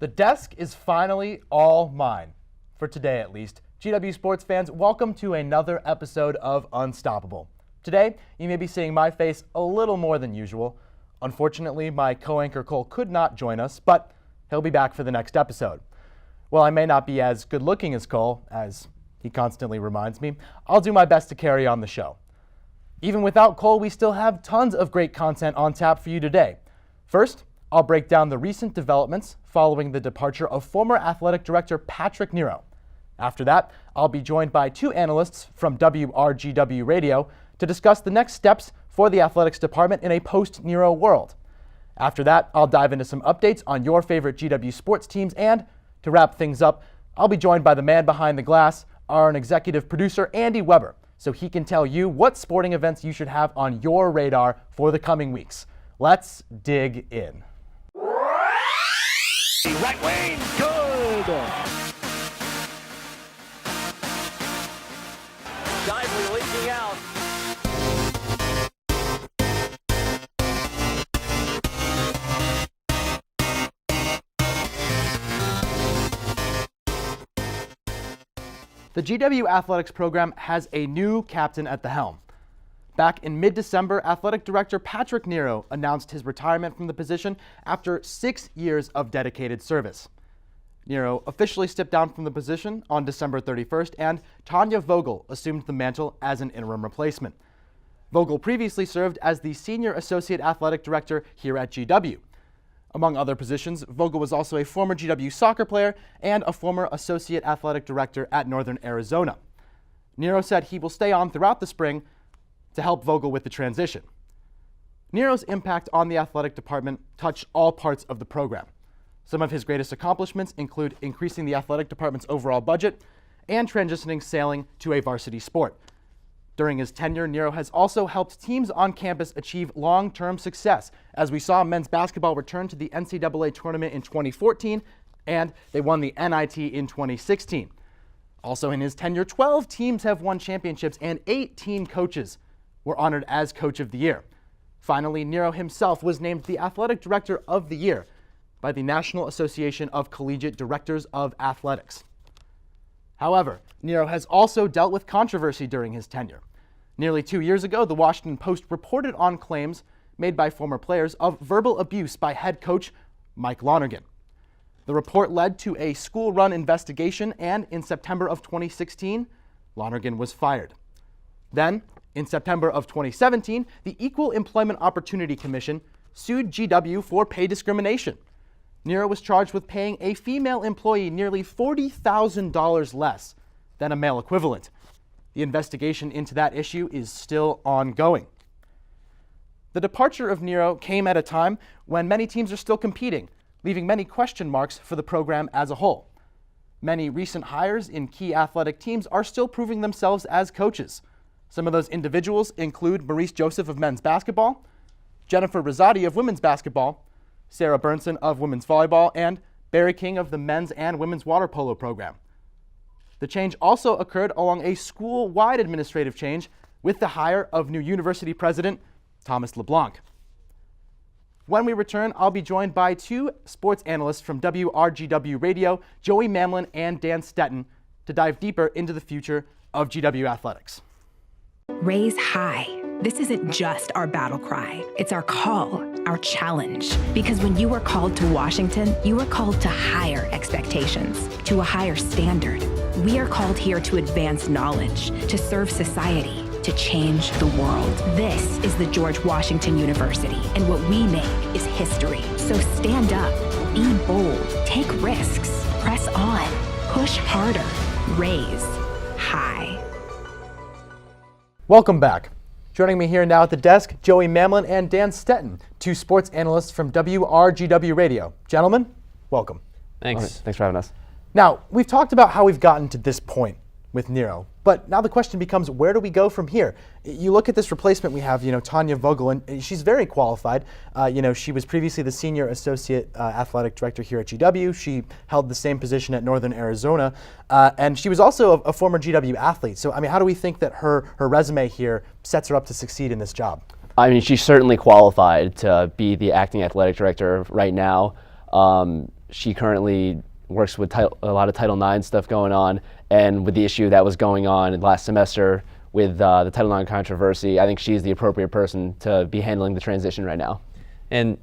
The desk is finally all mine, for today at least. GW sports fans, welcome to another episode of Unstoppable. Today, you may be seeing my face a little more than usual. Unfortunately, my co-anchor Cole could not join us, but he'll be back for the next episode. While I may not be as good looking as Cole, as he constantly reminds me, I'll do my best to carry on the show. Even without Cole, we still have tons of great content on tap for you today. First, I'll break down the recent developments following the departure of former athletic director Patrick Nero. After that, I'll be joined by two analysts from WRGW Radio to discuss the next steps for the athletics department in a post-Nero world. After that, I'll dive into some updates on your favorite GW sports teams, and to wrap things up, I'll be joined by the man behind the glass, our executive producer, Andy Weber, so he can tell you what sporting events you should have on your radar for the coming weeks. Let's dig in. Right wing, good. Dively leaking out. The GW Athletics program has a new captain at the helm. Back in mid-December, Athletic Director Patrick Nero announced his retirement from the position after 6 years of dedicated service. Nero officially stepped down from the position on December 31st, and Tanya Vogel assumed the mantle as an interim replacement. Vogel previously served as the Senior Associate Athletic Director here at GW. Among other positions, Vogel was also a former GW soccer player and a former Associate Athletic Director at Northern Arizona. Nero said he will stay on throughout the spring to help Vogel with the transition. Nero's impact on the athletic department touched all parts of the program. Some of his greatest accomplishments include increasing the athletic department's overall budget and transitioning sailing to a varsity sport. During his tenure, Nero has also helped teams on campus achieve long-term success, as we saw men's basketball return to the NCAA tournament in 2014, and they won the NIT in 2016. Also in his tenure, 12 teams have won championships and 18 coaches were honored as Coach of the Year. Finally, Nero himself was named the Athletic Director of the Year by the National Association of Collegiate Directors of Athletics. However, Nero has also dealt with controversy during his tenure. Nearly 2 years ago, the Washington Post reported on claims made by former players of verbal abuse by head coach Mike Lonergan. The report led to a school-run investigation, and in September of 2016, Lonergan was fired. Then, in September of 2017, the Equal Employment Opportunity Commission sued GW for pay discrimination. Nero was charged with paying a female employee nearly $40,000 less than a male equivalent. The investigation into that issue is still ongoing. The departure of Nero came at a time when many teams are still competing, leaving many question marks for the program as a whole. Many recent hires in key athletic teams are still proving themselves as coaches. Some of those individuals include Maurice Joseph of men's basketball, Jennifer Rosati of women's basketball, Sarah Burnson of women's volleyball, and Barry King of the men's and women's water polo program. The change also occurred along a school-wide administrative change with the hire of new university president Thomas LeBlanc. When we return, I'll be joined by two sports analysts from WRGW Radio, Joey Mamlin and Dan Stetton, to dive deeper into the future of GW Athletics. Raise high. This isn't just our battle cry. It's our call, our challenge. Because when you are called to Washington, you are called to higher expectations, to a higher standard. We are called here to advance knowledge, to serve society, to change the world. This is the George Washington University, and what we make is history. So stand up, be bold, take risks, press on, push harder, raise high. Welcome back. Joining me here now at the desk, Joey Mamlin and Dan Stetton, two sports analysts from WRGW Radio. Gentlemen, welcome. Thanks. Right, thanks for having us. Now, we've talked about how we've gotten to this point with Nero, but now the question becomes, where do we go from here? You look at this replacement we have, Tanya Vogel, and she's very qualified. She was previously the Senior Associate Athletic Director here at GW. She held the same position at Northern Arizona, and she was also a former GW athlete. So, how do we think that her resume here sets her up to succeed in this job? She's certainly qualified to be the acting athletic director right now. she currently works with a lot of Title IX stuff going on, and with the issue that was going on last semester with the Title IX controversy, I think she's the appropriate person to be handling the transition right now. And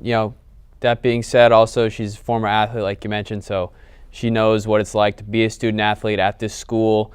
that being said, also she's a former athlete, like you mentioned, so she knows what it's like to be a student athlete at this school.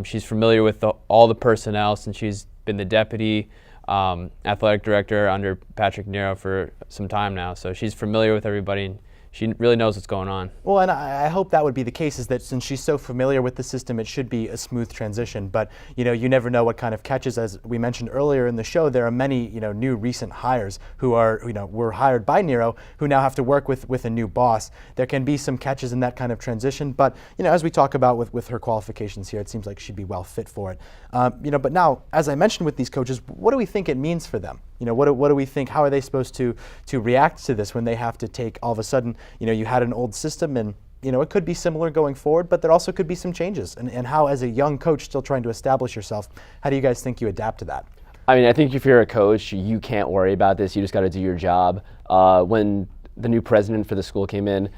She's familiar with all the personnel since she's been the deputy athletic director under Patrick Nero for some time now. So she's familiar with everybody, and she really knows what's going on. Well, and I hope that would be the case, is that since she's so familiar with the system, it should be a smooth transition. But you never know what kind of catches. As we mentioned earlier in the show, there are many new recent hires who are were hired by Nero, who now have to work with a new boss. There can be some catches in that kind of transition, but as we talk about with her qualifications here, it seems like she'd be well fit for it. But now, as I mentioned with these coaches, what do we think it means for them? What do we think? How are they supposed to react to this when they have to take all of a sudden? You had an old system, and it could be similar going forward, but there also could be some changes. And how, as a young coach still trying to establish yourself, how do you guys think you adapt to that? I mean, I think if you're a coach, you can't worry about this. You just got to do your job. When the new president for the school came in,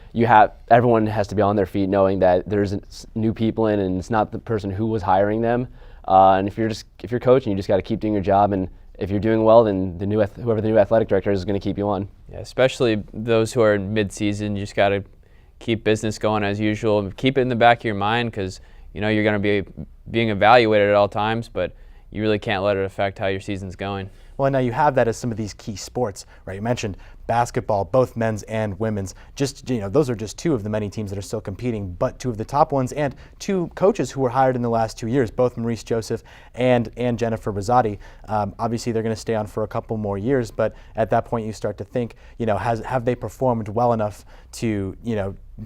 everyone has to be on their feet, knowing that there's new people in, and it's not the person who was hiring them. And if you're coaching, you just got to keep doing your job. And if you're doing well, then whoever the new athletic director is going to keep you on. Yeah, especially those who are in mid-season, you just got to keep business going as usual. Keep it in the back of your mind, because you're going to be being evaluated at all times, but you really can't let it affect how your season's going. Well, now you have that as some of these key sports, right? You mentioned basketball, both men's and women's. Just those are just two of the many teams that are still competing, but two of the top ones, and two coaches who were hired in the last 2 years, both Maurice Joseph and Jennifer Rosati. Obviously, they're going to stay on for a couple more years, but at that point, you start to think, have they performed well enough to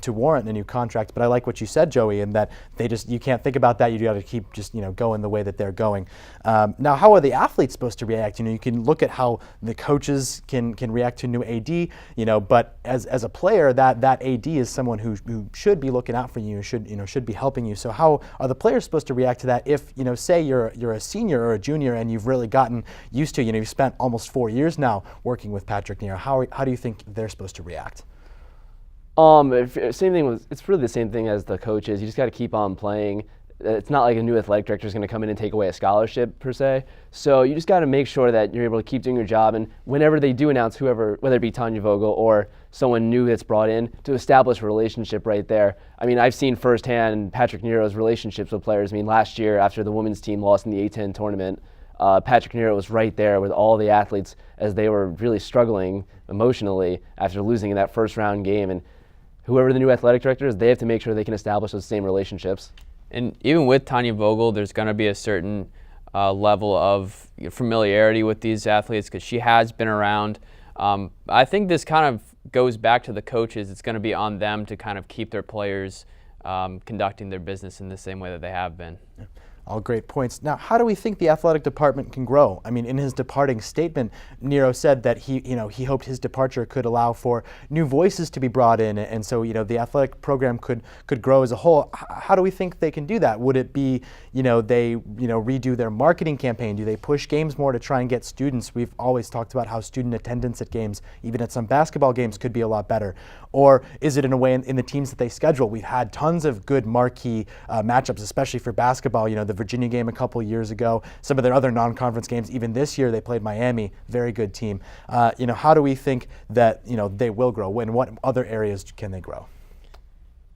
warrant a new contract? But I like what you said, Joey, in that you can't think about that. You got to keep just going the way that they're going. Now, how are the athletes supposed to react? You can look at how the coaches can react to new AD. But as a player, that AD is someone who should be looking out for you, should be helping you. So how are the players supposed to react to that? If say you're a senior or a junior and you've really gotten used to, you've spent almost 4 years now working with Patrick Nero. How do you think they're supposed to react? It's really the same thing as the coaches. You just got to keep on playing. It's not like a new athletic director is going to come in and take away a scholarship per se. So you just got to make sure that you're able to keep doing your job. And whenever they do announce whether it be Tanya Vogel or someone new that's brought in, to establish a relationship right there. I mean, I've seen firsthand Patrick Nero's relationships with players. I mean, last year after the women's team lost in the A10 tournament, Patrick Nero was right there with all the athletes as they were really struggling emotionally after losing in that first round game. And whoever the new athletic director is, they have to make sure they can establish those same relationships. And even with Tanya Vogel, there's going to be a certain level of familiarity with these athletes, because she has been around. I think this kind of goes back to the coaches. It's going to be on them to kind of keep their players conducting their business in the same way that they have been. Yeah. All great points. Now, how do we think the athletic department can grow? I mean, in his departing statement, Nero said that he hoped his departure could allow for new voices to be brought in, and so the athletic program could grow as a whole. How do we think they can do that? Would it be they redo their marketing campaign? Do they push games more to try and get students? We've always talked about how student attendance at games, even at some basketball games, could be a lot better. Or is it in a way in the teams that they schedule? We've had tons of good marquee matchups, especially for basketball. The Virginia game a couple years ago, some of their other non-conference games, even this year they played Miami, very good team. How do we think that they will grow? In what other areas can they grow?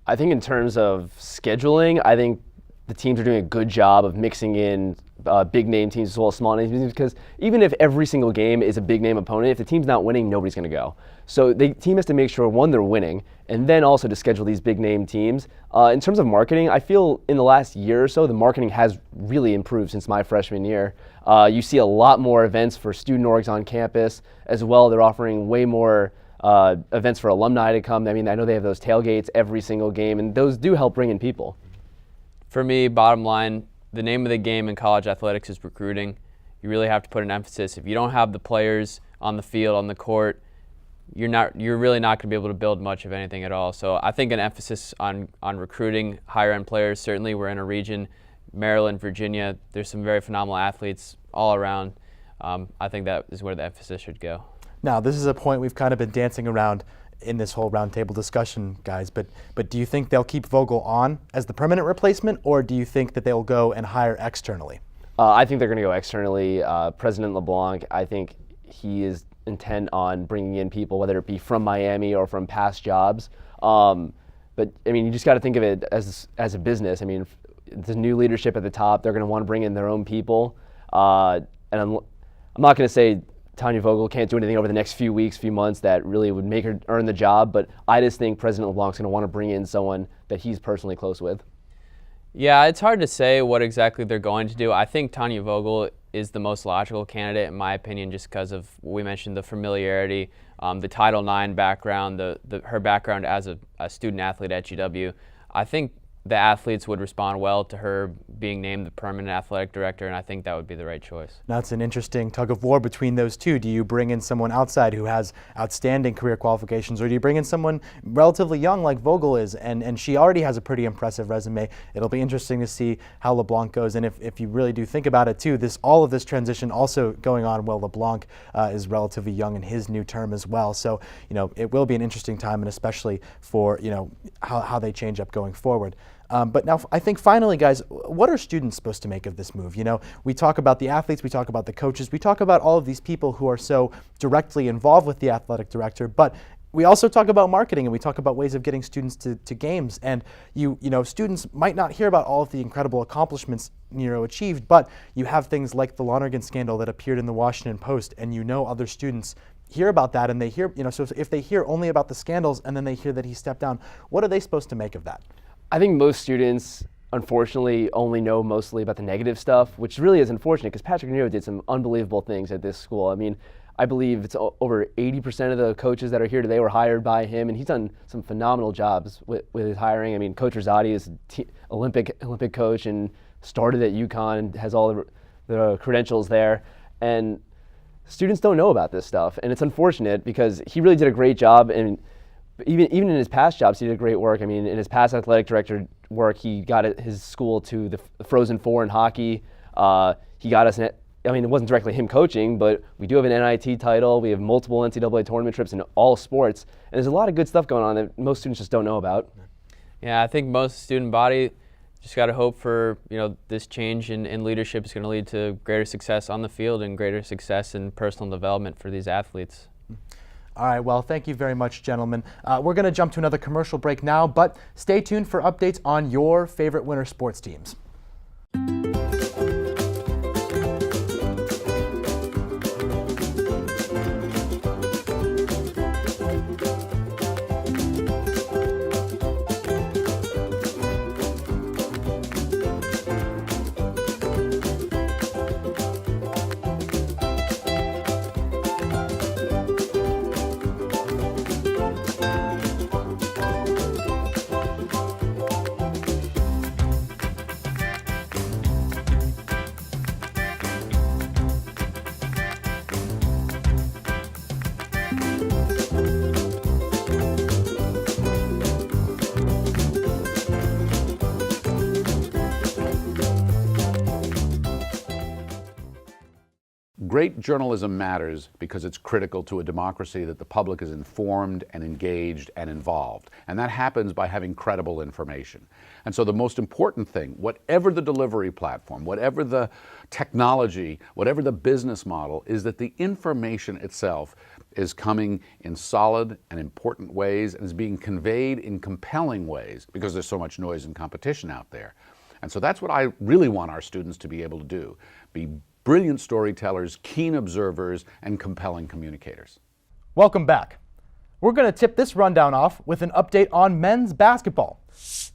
I think in terms of scheduling, I think the teams are doing a good job of mixing in big name teams as well as small name teams, because even if every single game is a big name opponent, if the team's not winning, nobody's going to go. So the team has to make sure, one, they're winning, and then also to schedule these big name teams. In terms of marketing, I feel in the last year or so, the marketing has really improved since my freshman year. You see a lot more events for student orgs on campus as well. They're offering way more events for alumni to come. I mean, I know they have those tailgates every single game, and those do help bring in people. For me, bottom line, the name of the game in college athletics is recruiting. You really have to put an emphasis. If you don't have the players on the field, on the court, you're really not going to be able to build much of anything at all. So I think an emphasis on recruiting higher end players. Certainly we're in a region, Maryland, Virginia, there's some very phenomenal athletes all around. I think that is where the emphasis should go. Now, this is a point we've kind of been dancing around in this whole roundtable discussion, guys, but do you think they'll keep Vogel on as the permanent replacement, or do you think that they'll go and hire externally? I think they're going to go externally. President LeBlanc, I think he is intent on bringing in people, whether it be from Miami or from past jobs. But I mean, you just got to think of it as a business. I mean, the new leadership at the top, they're going to want to bring in their own people. And I'm not going to say Tanya Vogel can't do anything over the next few weeks, few months that really would make her earn the job, but I just think President LeBlanc's going to want to bring in someone that he's personally close with. Yeah, it's hard to say what exactly they're going to do. I think Tanya Vogel is the most logical candidate, in my opinion, just because of what we mentioned, the familiarity, the Title IX background, her background as a student athlete at GW. I think the athletes would respond well to her being named the permanent athletic director, and I think that would be the right choice. Now, it's an interesting tug of war between those two. Do you bring in someone outside who has outstanding career qualifications, or do you bring in someone relatively young like Vogel is, and she already has a pretty impressive resume? It'll be interesting to see how LeBlanc goes, and if you really do think about it too, all of this transition also going on while LeBlanc is relatively young in his new term as well. So, it will be an interesting time, and especially for, how they change up going forward. But now I think finally, guys, what are students supposed to make of this move? We talk about the athletes, we talk about the coaches, we talk about all of these people who are so directly involved with the athletic director, but we also talk about marketing, and we talk about ways of getting students to games. And students might not hear about all of the incredible accomplishments Nero achieved, but you have things like the Lonergan scandal that appeared in the Washington Post, and other students hear about that, and they hear, so if they hear only about the scandals and then they hear that he stepped down, what are they supposed to make of that? I think most students, unfortunately, only know mostly about the negative stuff, which really is unfortunate because Patrick Nero did some unbelievable things at this school. I mean, I believe it's over 80% of the coaches that are here today were hired by him, and he's done some phenomenal jobs with his hiring. I mean, Coach Rosati is Olympic coach and started at UConn and has all the credentials there. And students don't know about this stuff, and it's unfortunate because he really did a great job. And even in his past jobs, he did great work. I mean, in his past athletic director work, he got his school to the Frozen Four in hockey. He got us, it wasn't directly him coaching, but we do have an NIT title. We have multiple NCAA tournament trips in all sports. And there's a lot of good stuff going on that most students just don't know about. Yeah, I think most student body just got to hope for, this change in leadership is going to lead to greater success on the field and greater success in personal development for these athletes. All right, well, thank you very much, gentlemen. We're going to jump to another commercial break now, but stay tuned for updates on your favorite winter sports teams. Great journalism matters because it's critical to a democracy that the public is informed and engaged and involved. And that happens by having credible information. And so the most important thing, whatever the delivery platform, whatever the technology, whatever the business model, is that the information itself is coming in solid and important ways and is being conveyed in compelling ways because there's so much noise and competition out there. And so that's what I really want our students to be able to do, be brilliant storytellers, keen observers, and compelling communicators. Welcome back. We're going to tip this rundown off with an update on men's basketball.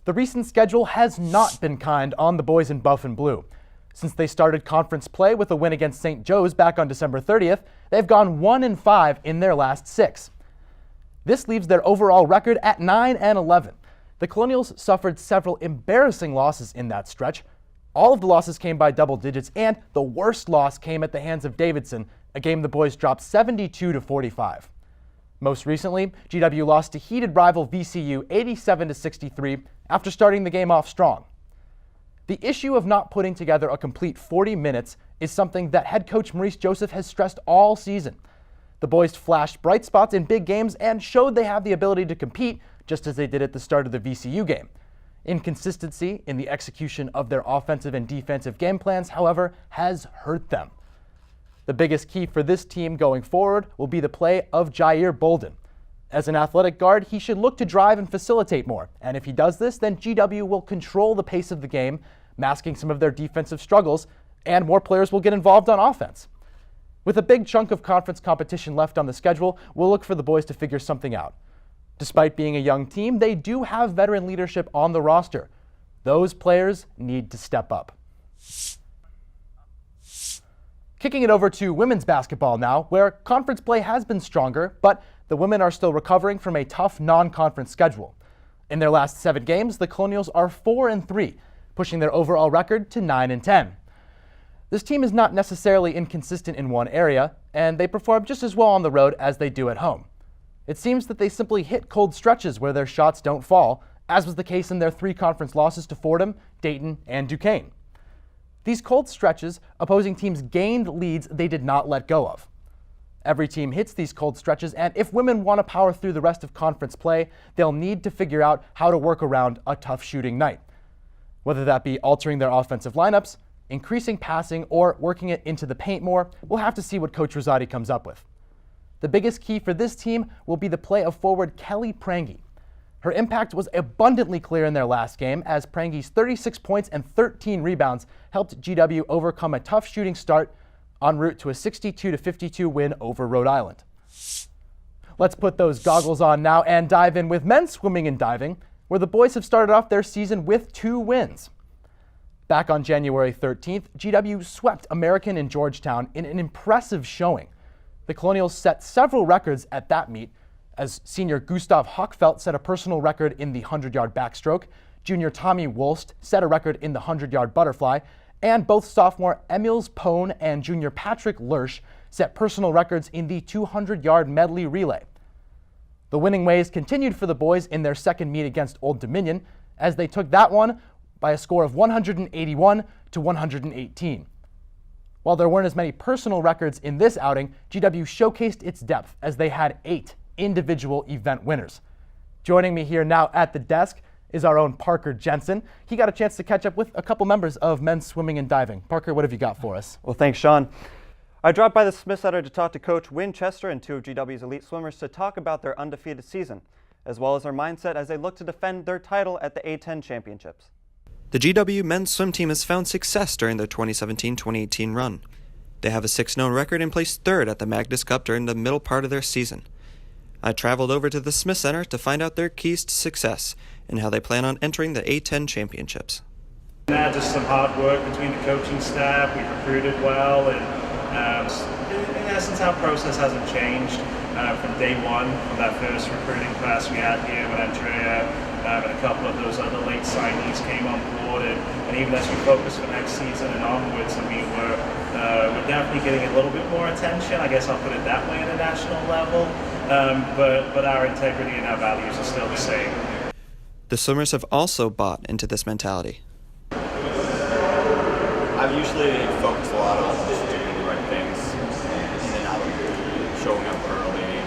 The recent schedule has not been kind on the boys in buff and blue. Since they started conference play with a win against St. Joe's back on December 30th, they've gone 1-5 in their last 6. This leaves their overall record at 9-11. The Colonials suffered several embarrassing losses in that stretch. All of the losses came by double digits, and the worst loss came at the hands of Davidson, a game the boys dropped 72-45. Most recently, GW lost to heated rival VCU 87-63 after starting the game off strong. The issue of not putting together a complete 40 minutes is something that head coach Maurice Joseph has stressed all season. The boys flashed bright spots in big games and showed they have the ability to compete, just as they did at the start of the VCU game. Inconsistency in the execution of their offensive and defensive game plans, however, has hurt them. The biggest key for this team going forward will be the play of Jair Bolden. As an athletic guard, he should look to drive and facilitate more, and if he does this, then GW will control the pace of the game, masking some of their defensive struggles, and more players will get involved on offense. With a big chunk of conference competition left on the schedule, we'll look for the boys to figure something out. Despite being a young team, they do have veteran leadership on the roster. Those players need to step up. Kicking it over to women's basketball now, where conference play has been stronger, but the women are still recovering from a tough non-conference schedule. In their last 7 games, the Colonials are 4-3, pushing their overall record to 9-10. This team is not necessarily inconsistent in one area, and they perform just as well on the road as they do at home. It seems that they simply hit cold stretches where their shots don't fall, as was the case in their 3 conference losses to Fordham, Dayton, and Duquesne. These cold stretches, opposing teams gained leads they did not let go of. Every team hits these cold stretches, and if women want to power through the rest of conference play, they'll need to figure out how to work around a tough shooting night. Whether that be altering their offensive lineups, increasing passing, or working it into the paint more, we'll have to see what Coach Rosati comes up with. The biggest key for this team will be the play of forward Kelly Prange. Her impact was abundantly clear in their last game, as Prange's 36 points and 13 rebounds helped GW overcome a tough shooting start en route to a 62-52 win over Rhode Island. Let's put those goggles on now and dive in with men's swimming and diving, where the boys have started off their season with 2 wins. Back on January 13th, GW swept American in Georgetown in an impressive showing. The Colonials set several records at that meet, as senior Gustav Hochfeld set a personal record in the 100-yard backstroke, junior Tommy Wolst set a record in the 100-yard butterfly, and both sophomore Emils Pone and junior Patrick Lersch set personal records in the 200-yard medley relay. The winning ways continued for the boys in their second meet against Old Dominion, as they took that one by a score of 181-118. While there weren't as many personal records in this outing, GW showcased its depth as they had 8 individual event winners. Joining me here now at the desk is our own Parker Jensen. He got a chance to catch up with a couple members of men's swimming and diving. Parker, what have you got for us? Well, thanks, Sean. I dropped by the Smith Center to talk to Coach Winchester and 2 of GW's elite swimmers to talk about their undefeated season, as well as their mindset as they look to defend their title at the A10 Championships. The GW men's swim team has found success during their 2017-2018 run. They have a 6-0 record and placed 3rd at the Magnus Cup during the middle part of their season. I traveled over to the Smith Center to find out their keys to success and how they plan on entering the A10 Championships. Just some hard work between the coaching staff. We recruited well, and in essence, our process hasn't changed from day one, from that first recruiting class we had here when Andrea and a couple of those other late signees came on board, and even as we focus for next season and onwards, I mean, we're definitely getting a little bit more attention. I guess I'll put it that way at a national level, but our integrity and our values are still the same. The swimmers have also bought into this mentality. I've usually focused a lot on just doing the right things in and out, showing up early,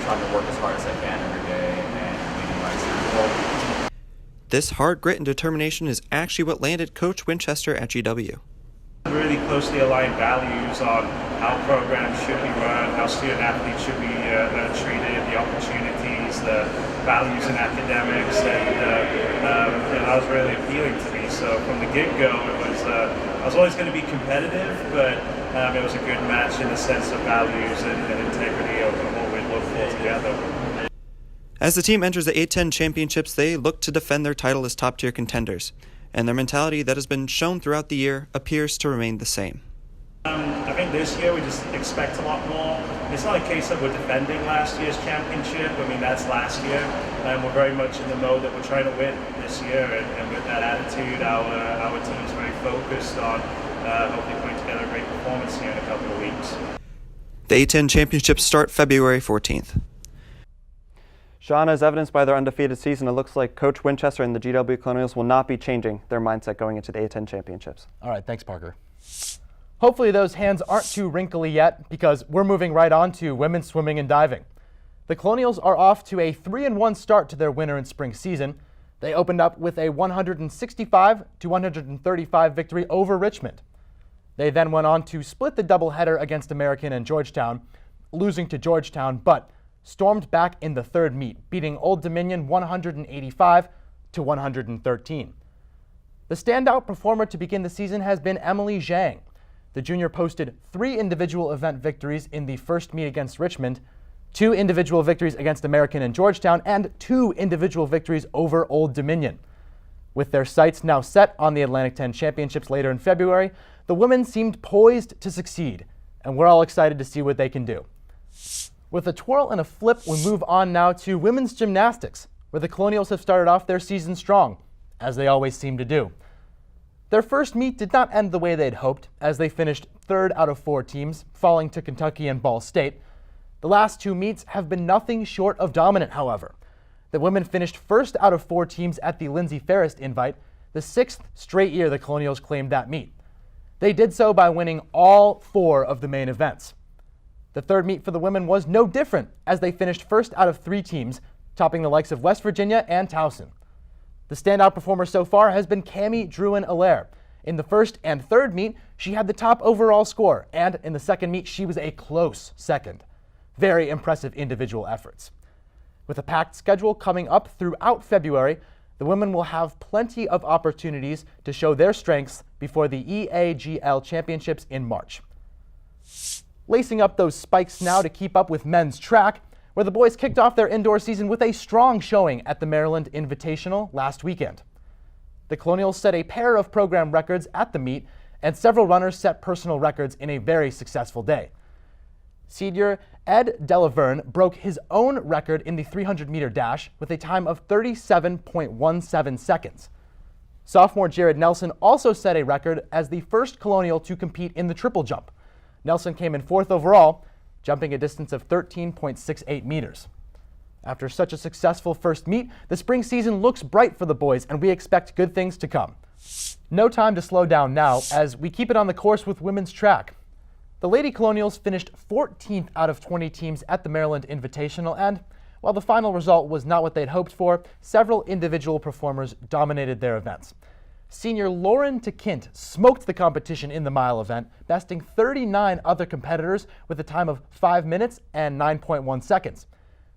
trying to work as hard as I can every day, and leading by example. This hard grit and determination is actually what landed Coach Winchester at GW. Really closely aligned values on how programs should be run, how student athletes should be treated, the opportunities, the values in academics, and that was really appealing to me. So from the get-go, I was always going to be competitive, but it was a good match in the sense of values and integrity of what we look for together. As the team enters the A10 Championships, they look to defend their title as top-tier contenders, and their mentality that has been shown throughout the year appears to remain the same. I think this year we just expect a lot more. It's not a case that we're defending last year's championship. I mean, that's last year. We're very much in the mode that we're trying to win this year, and with that attitude, our team's very focused on hopefully putting together a great performance here in a couple of weeks. The A10 Championships start February 14th. Sean, as evidenced by their undefeated season, it looks like Coach Winchester and the GW Colonials will not be changing their mindset going into the A10 Championships. All right, thanks, Parker. Hopefully those hands aren't too wrinkly yet, because we're moving right on to women's swimming and diving. The Colonials are off to a 3-1 start to their winter and spring season. They opened up with a 165-135 victory over Richmond. They then went on to split the doubleheader against American and Georgetown, losing to Georgetown, but stormed back in the third meet, beating Old Dominion 185-113. The standout performer to begin the season has been Emily Zhang. The junior posted 3 individual event victories in the first meet against Richmond, 2 individual victories against American and Georgetown, and 2 individual victories over Old Dominion. With their sights now set on the Atlantic 10 Championships later in February, the women seemed poised to succeed, and we're all excited to see what they can do. With a twirl and a flip, we move on now to women's gymnastics, where the Colonials have started off their season strong, as they always seem to do. Their first meet did not end the way they'd hoped, as they finished 3rd out of 4 teams, falling to Kentucky and Ball State. The last 2 meets have been nothing short of dominant, however. The women finished 1st out of 4 teams at the Lindsey Ferris invite, the 6th straight year the Colonials claimed that meet. They did so by winning all 4 of the main events. The third meet for the women was no different, as they finished 1st out of 3 teams, topping the likes of West Virginia and Towson. The standout performer so far has been Cami Druin-Allaire. In the first and third meet, she had the top overall score, and in the second meet, she was a close second. Very impressive individual efforts. With a packed schedule coming up throughout February, the women will have plenty of opportunities to show their strengths before the EAGL Championships in March. Lacing up those spikes now to keep up with men's track, where the boys kicked off their indoor season with a strong showing at the Maryland Invitational last weekend. The Colonials set a pair of program records at the meet, and several runners set personal records in a very successful day. Senior Ed Delaverne broke his own record in the 300-meter dash with a time of 37.17 seconds. Sophomore Jared Nelson also set a record as the first Colonial to compete in the triple jump. Nelson came in 4th overall, jumping a distance of 13.68 meters. After such a successful first meet, the spring season looks bright for the boys, and we expect good things to come. No time to slow down now, as we keep it on the course with women's track. The Lady Colonials finished 14th out of 20 teams at the Maryland Invitational, and while the final result was not what they'd hoped for, several individual performers dominated their events. Senior Lauren TeKint smoked the competition in the mile event, besting 39 other competitors with a time of 5 minutes and 9.1 seconds.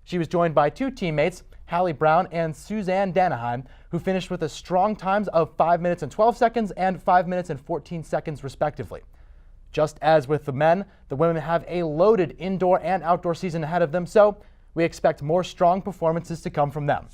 She was joined by 2 teammates, Hallie Brown and Suzanne Danaheim, who finished with a strong times of 5 minutes and 12 seconds and 5 minutes and 14 seconds respectively. Just as with the men, the women have a loaded indoor and outdoor season ahead of them, so we expect more strong performances to come from them.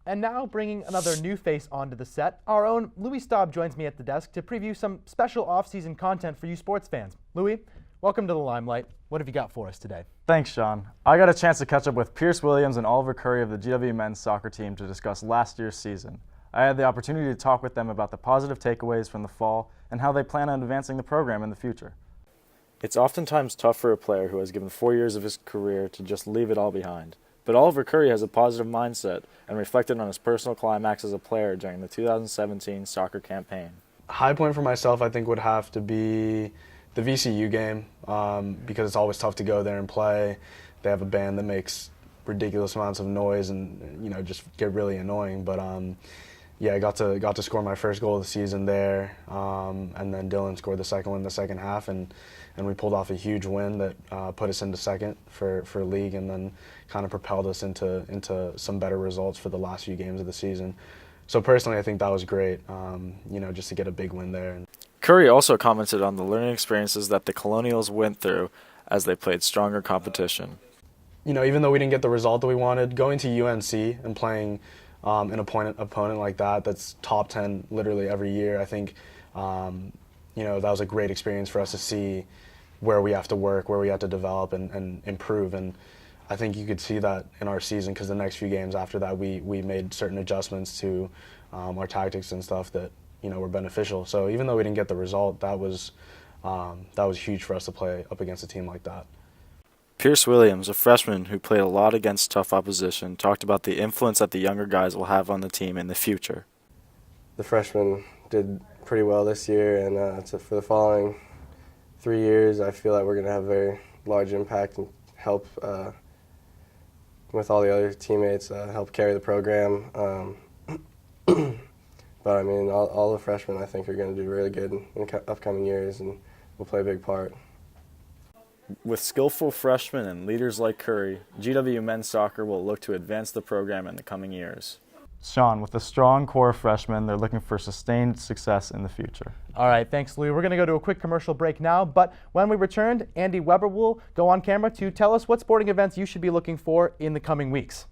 And now, bringing another new face onto the set, our own Louis Staub joins me at the desk to preview some special off-season content for you sports fans. Louis, welcome to the limelight. What have you got for us today? Thanks, Sean. I got a chance to catch up with Pierce Williams and Oliver Curry of the GW men's soccer team to discuss last year's season. I had the opportunity to talk with them about the positive takeaways from the fall and how they plan on advancing the program in the future. It's oftentimes tough for a player who has given 4 years of his career to just leave it all behind. But Oliver Curry has a positive mindset and reflected on his personal climax as a player during the 2017 soccer campaign. High point for myself, I think, would have to be the VCU game because it's always tough to go there and play. They have a band that makes ridiculous amounts of noise and just get really annoying. But yeah, I got to score my first goal of the season there, and then Dylan scored the second one in the second half, and we pulled off a huge win that put us into second for league, and then kind of propelled us into some better results for the last few games of the season. So personally, I think that was great, just to get a big win there. Curry also commented on the learning experiences that the Colonials went through as they played stronger competition. Even though we didn't get the result that we wanted, going to UNC and playing an opponent like that's top 10 literally every year, I think that was a great experience for us to see where we have to work, where we have to develop and improve. And I think you could see that in our season, because the next few games after that we made certain adjustments to our tactics and stuff that were beneficial. So even though we didn't get the result, that was huge for us to play up against a team like that. Pierce Williams, a freshman who played a lot against tough opposition, talked about the influence that the younger guys will have on the team in the future. The freshmen did pretty well this year, and for the following 3 years, I feel like we're going to have a very large impact and help with all the other teammates, help carry the program. But I mean, all the freshmen I think are going to do really good in the upcoming years and will play a big part. With skillful freshmen and leaders like Curry, GW men's soccer will look to advance the program in the coming years. Sean, with a strong core of freshmen, they're looking for sustained success in the future. All right, thanks, Lou. We're going to go to a quick commercial break now, but when we return, Andy Weber will go on camera to tell us what sporting events you should be looking for in the coming weeks.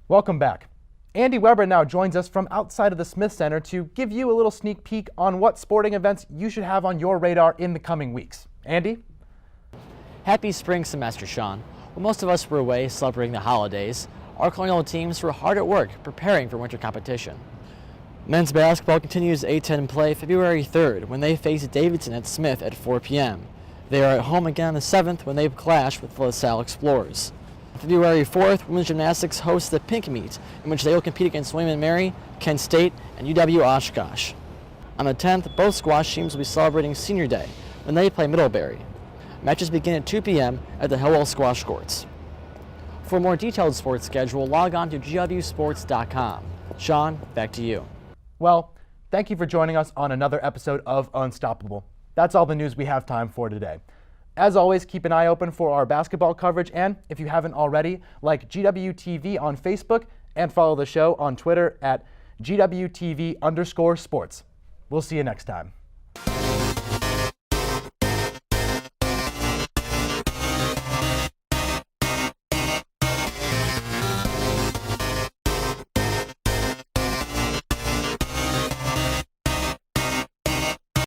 Welcome back. Andy Weber now joins us from outside of the Smith Center to give you a little sneak peek on what sporting events you should have on your radar in the coming weeks. Andy? Happy spring semester, Sean. While most of us were away celebrating the holidays, our Colonial teams were hard at work preparing for winter competition. Men's basketball continues A10 play February 3rd when they face Davidson at Smith at 4 p.m. They are at home again on the 7th when they clash with LaSalle Explorers. February 4th, women's gymnastics hosts the Pink Meet, in which they will compete against William & Mary, Kent State, and UW Oshkosh. On the 10th, both squash teams will be celebrating Senior Day when they play Middlebury. Matches begin at 2 p.m. at the Hillwell Squash Courts. For a more detailed sports schedule, log on to gwsports.com. Sean, back to you. Well, thank you for joining us on another episode of Unstoppable. That's all the news we have time for today. As always, keep an eye open for our basketball coverage, and if you haven't already, like GWTV on Facebook and follow the show on Twitter at GWTV_sports. We'll see you next time.